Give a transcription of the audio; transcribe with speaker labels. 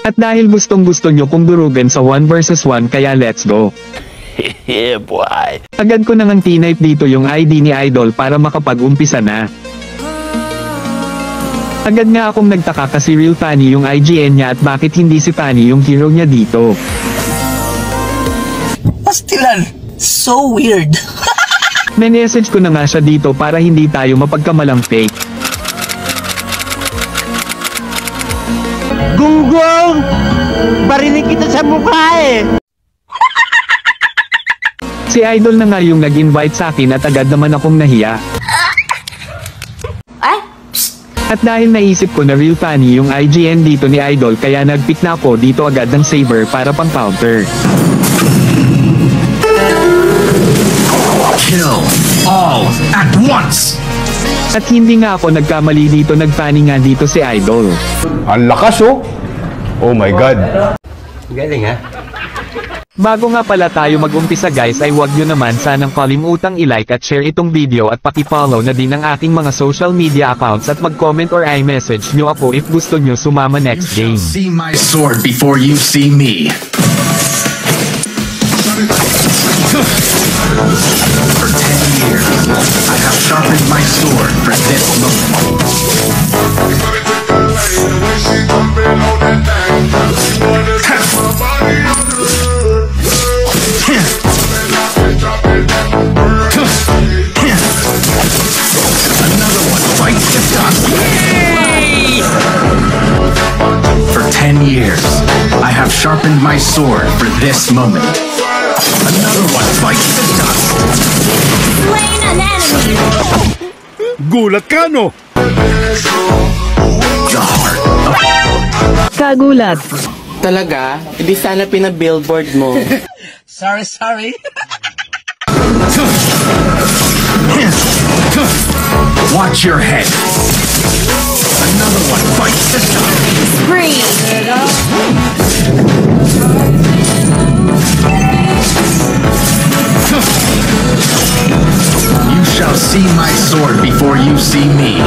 Speaker 1: At dahil gustong-gusto nyo kong durugin sa 1 versus 1 kaya let's go.
Speaker 2: Yeah, boy.
Speaker 1: Agad ko nang tinype dito yung ID ni Idol para makapag-umpisa na. Agad nga akong nagtaka kasi real Fanny yung IGN niya at bakit hindi si Fanny yung hero niya dito.
Speaker 3: Pastilan, so weird.
Speaker 1: May-message ko na nga siya dito para hindi tayo mapagkamalang fake.
Speaker 4: Gunggong! Barinig kita sa mukha eh!
Speaker 1: Si Idol na nga yung nag-invite sa akin at agad naman akong nahiya.
Speaker 5: Ay!
Speaker 1: At dahil naisip ko na real Fanny yung IGN dito ni Idol kaya nag-pick na ako dito agad ng saber para pang counter.
Speaker 2: Kill all at once.
Speaker 1: At hindi nga ako nagkamali dito, nag-Fanny nga dito si Idol.
Speaker 6: Ang lakas oh! Oh my God!
Speaker 4: Galing ha?
Speaker 1: Bago nga pala tayo mag-umpisa guys ay huwag nyo naman sanang kalimutang i-like at share itong video at paki-follow na din ang aking mga social media accounts at mag-comment or i-message nyo ako if gusto nyo sumama next game.
Speaker 2: See my sword before you see me. For 10 years, I have sharpened my sword for this moment. Another one bites the dust. For 10 years, I have sharpened my sword for this moment. Another one bites the dust.
Speaker 5: Slain an enemy!
Speaker 6: Gulat ka no?
Speaker 2: The heart of
Speaker 7: Kagulat.
Speaker 8: Talaga? Hindi sana pina-billboard mo.
Speaker 3: Sorry.
Speaker 2: Watch your head. Another one bites the dust.
Speaker 5: Spree!
Speaker 2: You shall see my sword before you see me.